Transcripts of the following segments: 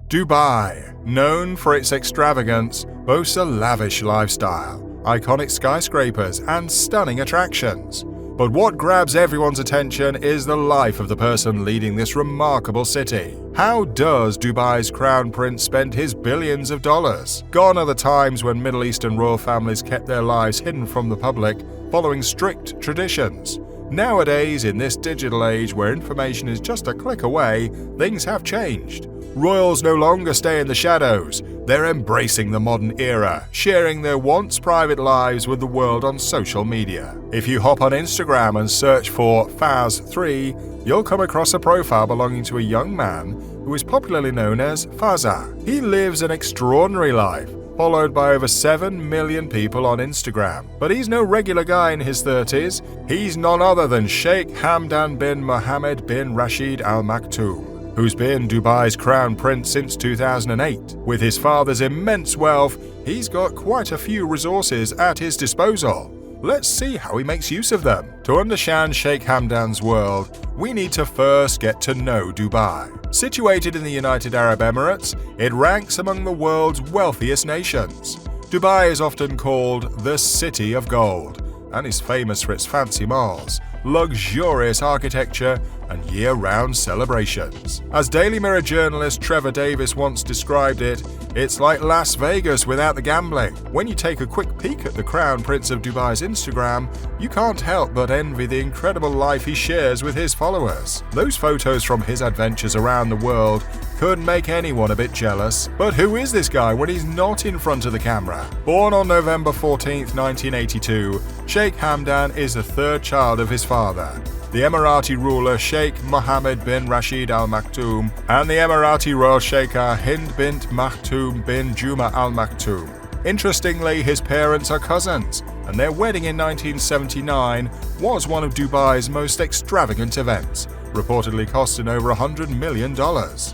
Dubai, known for its extravagance, boasts a lavish lifestyle, iconic skyscrapers, and stunning attractions. But what grabs everyone's attention is the life of the person leading this remarkable city. How does Dubai's crown prince spend his billions of dollars? Gone are the times when Middle Eastern royal families kept their lives hidden from the public, following strict traditions. Nowadays, in this digital age where information is just a click away, things have changed. Royals no longer stay in the shadows. They're embracing the modern era, sharing their once private lives with the world on social media. If you hop on Instagram and search for Faz3, you'll come across a profile belonging to a young man who is popularly known as Faza. He lives an extraordinary life, followed by over 7 million people on Instagram. But he's no regular guy in his 30s. He's none other than Sheikh Hamdan bin Mohammed bin Rashid Al Maktoum, who's been Dubai's crown prince since 2008. With his father's immense wealth, he's got quite a few resources at his disposal. Let's see how he makes use of them. To understand Sheikh Hamdan's world, we need to first get to know Dubai. Situated in the United Arab Emirates, it ranks among the world's wealthiest nations. Dubai is often called the City of Gold and is famous for its fancy malls, luxurious architecture, and year-round celebrations. As Daily Mirror journalist Trevor Davis once described it, it's like Las Vegas without the gambling. When you take a quick peek at the Crown Prince of Dubai's Instagram, you can't help but envy the incredible life he shares with his followers. Those photos from his adventures around the world could make anyone a bit jealous. But who is this guy when he's not in front of the camera? Born on November 14, 1982, Sheikh Hamdan is the third child of his father, the Emirati ruler Sheikh Mohammed bin Rashid Al Maktoum, and the Emirati royal Sheikha Hind bint Maktoum bin Juma Al Maktoum. Interestingly, his parents are cousins, and their wedding in 1979 was one of Dubai's most extravagant events, reportedly costing over $100 million.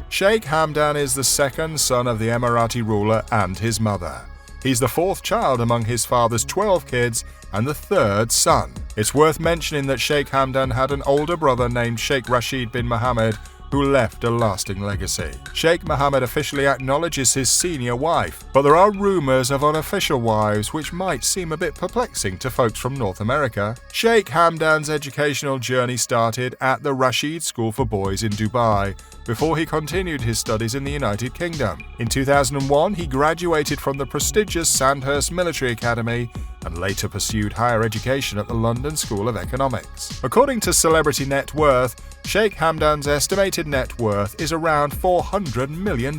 Sheikh Hamdan is the second son of the Emirati ruler and his mother. He's the fourth child among his father's 12 kids and the third son. It's worth mentioning that Sheikh Hamdan had an older brother named Sheikh Rashid bin Mohammed, who left a lasting legacy. Sheikh Mohammed officially acknowledges his senior wife, but there are rumors of unofficial wives which might seem a bit perplexing to folks from North America. Sheikh Hamdan's educational journey started at the Rashid School for Boys in Dubai, before he continued his studies in the United Kingdom. In 2001, he graduated from the prestigious Sandhurst Military Academy and later pursued higher education at the London School of Economics. According to Celebrity Net Worth, Sheikh Hamdan's estimated net worth is around $400 million.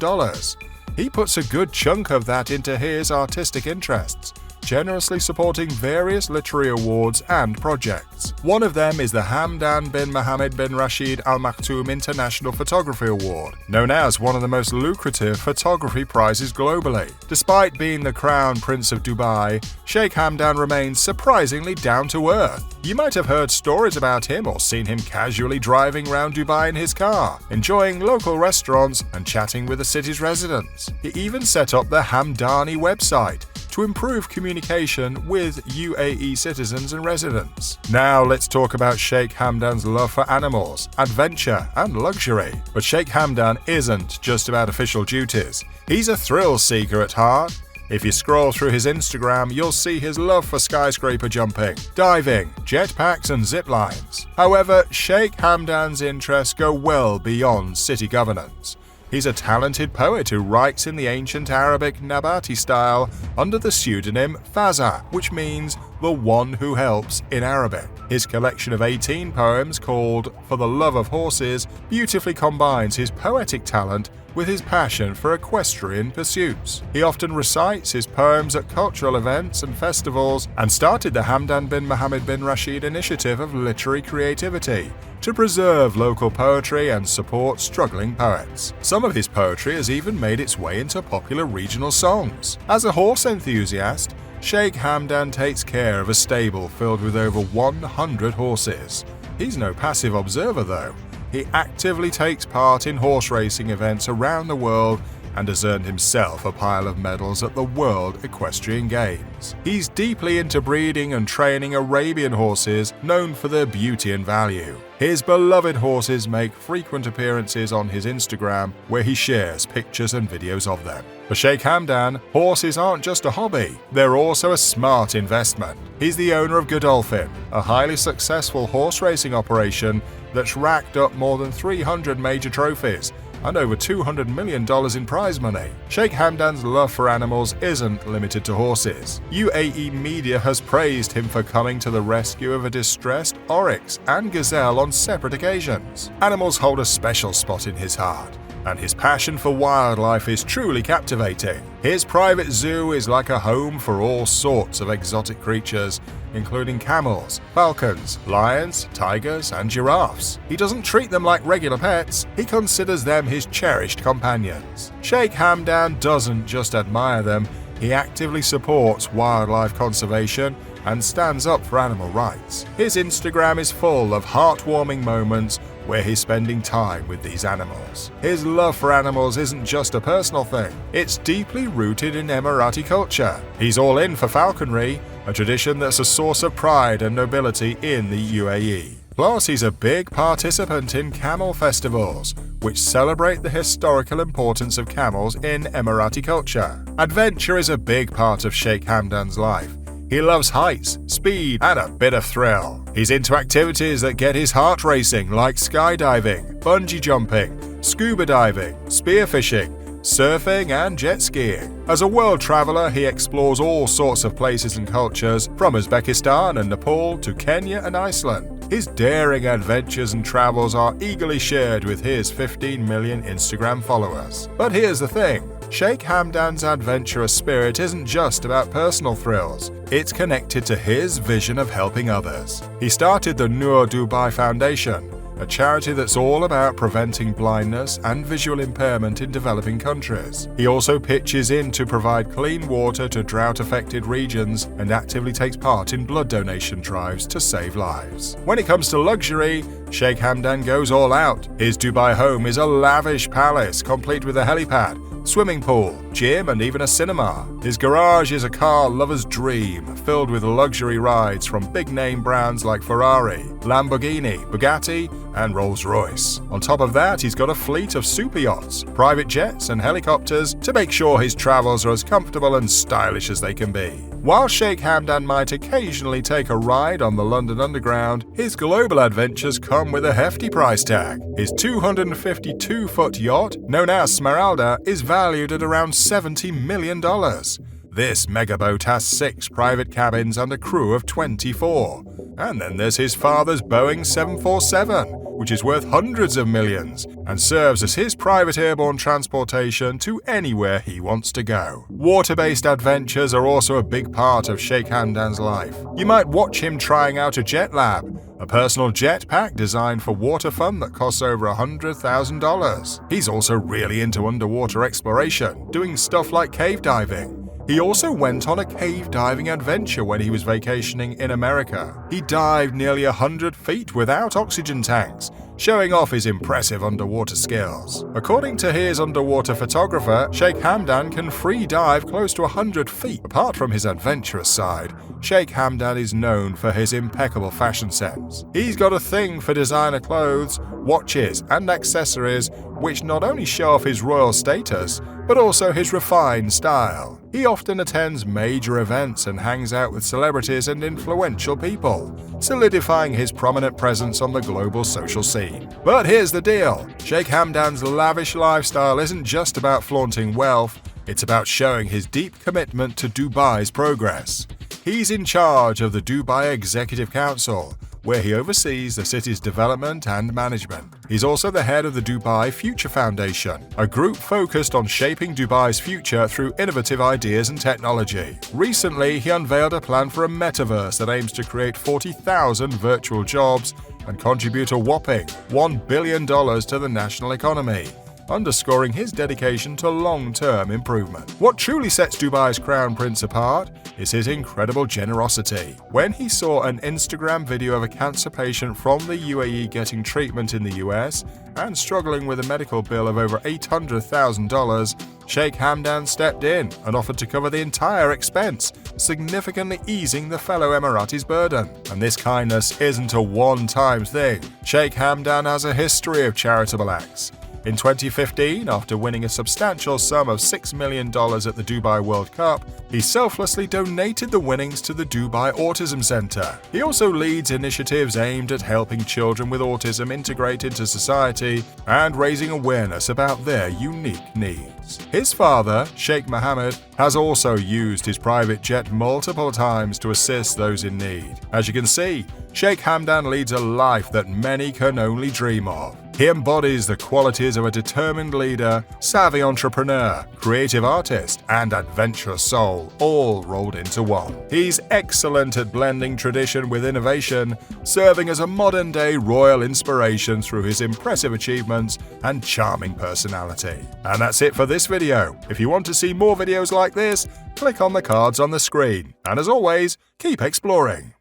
He puts a good chunk of that into his artistic interests, generously supporting various literary awards and projects. One of them is the Hamdan bin Mohammed bin Rashid Al Maktoum International Photography Award, known as one of the most lucrative photography prizes globally. Despite being the Crown Prince of Dubai, Sheikh Hamdan remains surprisingly down to earth. You might have heard stories about him or seen him casually driving around Dubai in his car, enjoying local restaurants and chatting with the city's residents. He even set up the Hamdani website to improve communication with UAE citizens and residents. Now let's talk about Sheikh Hamdan's love for animals, adventure, and luxury. But Sheikh Hamdan isn't just about official duties. He's a thrill seeker at heart. If you scroll through his Instagram, you'll see his love for skyscraper jumping, diving, jetpacks, and zip lines. However, Sheikh Hamdan's interests go well beyond city governance. He's a talented poet who writes in the ancient Arabic Nabati style under the pseudonym Faza, which means the one who helps in Arabic. His collection of 18 poems called For the Love of Horses beautifully combines his poetic talent with his passion for equestrian pursuits. He often recites his poems at cultural events and festivals, and started the Hamdan bin Mohammed bin Rashid initiative of literary creativity to preserve local poetry and support struggling poets. Some of his poetry has even made its way into popular regional songs. As a horse enthusiast, Sheikh Hamdan takes care of a stable filled with over 100 horses. He's no passive observer though. He actively takes part in horse racing events around the world and has earned himself a pile of medals at the World Equestrian Games. He's deeply into breeding and training Arabian horses known for their beauty and value. His beloved horses make frequent appearances on his Instagram, where he shares pictures and videos of them. For Sheikh Hamdan, horses aren't just a hobby, they're also a smart investment. He's the owner of Godolphin, a highly successful horse racing operation that's racked up more than 300 major trophies and over $200 million in prize money. Sheikh Hamdan's love for animals isn't limited to horses. UAE media has praised him for coming to the rescue of a distressed oryx and gazelle on separate occasions. Animals hold a special spot in his heart, and his passion for wildlife is truly captivating. His private zoo is like a home for all sorts of exotic creatures, including camels, falcons, lions, tigers, and giraffes. He doesn't treat them like regular pets, he considers them his cherished companions. Sheikh Hamdan doesn't just admire them, he actively supports wildlife conservation and stands up for animal rights. His Instagram is full of heartwarming moments where he's spending time with these animals. His love for animals isn't just a personal thing, it's deeply rooted in Emirati culture. He's all in for falconry, a tradition that's a source of pride and nobility in the UAE. Plus, he's a big participant in camel festivals, which celebrate the historical importance of camels in Emirati culture. Adventure is a big part of Sheikh Hamdan's life. He loves heights, speed, and a bit of thrill. He's into activities that get his heart racing, like skydiving, bungee jumping, scuba diving, spearfishing, surfing, and jet skiing. As a world traveler, he explores all sorts of places and cultures, from Uzbekistan and Nepal to Kenya and Iceland. His daring adventures and travels are eagerly shared with his 15 million Instagram followers. But here's the thing. Sheikh Hamdan's adventurous spirit isn't just about personal thrills, it's connected to his vision of helping others. He started the Noor Dubai Foundation, a charity that's all about preventing blindness and visual impairment in developing countries. He also pitches in to provide clean water to drought-affected regions and actively takes part in blood donation drives to save lives. When it comes to luxury, Sheikh Hamdan goes all out. His Dubai home is a lavish palace complete with a helipad, swimming pool, gym, and even a cinema. His garage is a car lover's dream, filled with luxury rides from big-name brands like Ferrari, Lamborghini, Bugatti, and Rolls-Royce. On top of that, he's got a fleet of super yachts, private jets, and helicopters to make sure his travels are as comfortable and stylish as they can be. While Sheikh Hamdan might occasionally take a ride on the London Underground, his global adventures come with a hefty price tag. His 252-foot yacht, known as Smeralda, is valued at around $70 million. This megaboat has 6 private cabins and a crew of 24. And then there's his father's Boeing 747, which is worth hundreds of millions and serves as his private airborne transportation to anywhere he wants to go. Water-based adventures are also a big part of Sheikh Hamdan's life. You might watch him trying out a jet lab, a personal jetpack designed for water fun that costs over $100,000. He's also really into underwater exploration, doing stuff like cave diving. He also went on a cave diving adventure when he was vacationing in America. He dived nearly 100 feet without oxygen tanks, showing off his impressive underwater skills. According to his underwater photographer, Sheikh Hamdan can free dive close to 100 feet. Apart from his adventurous side, Sheikh Hamdan is known for his impeccable fashion sense. He's got a thing for designer clothes, watches, and accessories which not only show off his royal status, but also his refined style. He often attends major events and hangs out with celebrities and influential people, solidifying his prominent presence on the global social scene. But here's the deal. Sheikh Hamdan's lavish lifestyle isn't just about flaunting wealth, it's about showing his deep commitment to Dubai's progress. He's in charge of the Dubai Executive Council, where he oversees the city's development and management. He's also the head of the Dubai Future Foundation, a group focused on shaping Dubai's future through innovative ideas and technology. Recently, he unveiled a plan for a metaverse that aims to create 40,000 virtual jobs and contribute a whopping $1 billion to the national economy, underscoring his dedication to long-term improvement. What truly sets Dubai's Crown Prince apart is his incredible generosity. When he saw an Instagram video of a cancer patient from the UAE getting treatment in the US and struggling with a medical bill of over $800,000, Sheikh Hamdan stepped in and offered to cover the entire expense, significantly easing the fellow Emiratis' burden. And this kindness isn't a one-time thing. Sheikh Hamdan has a history of charitable acts. In 2015, after winning a substantial sum of $6 million at the Dubai World Cup, he selflessly donated the winnings to the Dubai Autism Center. He also leads initiatives aimed at helping children with autism integrate into society and raising awareness about their unique needs. His father, Sheikh Mohammed, has also used his private jet multiple times to assist those in need. As you can see, Sheikh Hamdan leads a life that many can only dream of. He embodies the qualities of a determined leader, savvy entrepreneur, creative artist, and adventurous soul, all rolled into one. He's excellent at blending tradition with innovation, serving as a modern-day royal inspiration through his impressive achievements and charming personality. And that's it for this video. If you want to see more videos like this, click on the cards on the screen. And as always, keep exploring.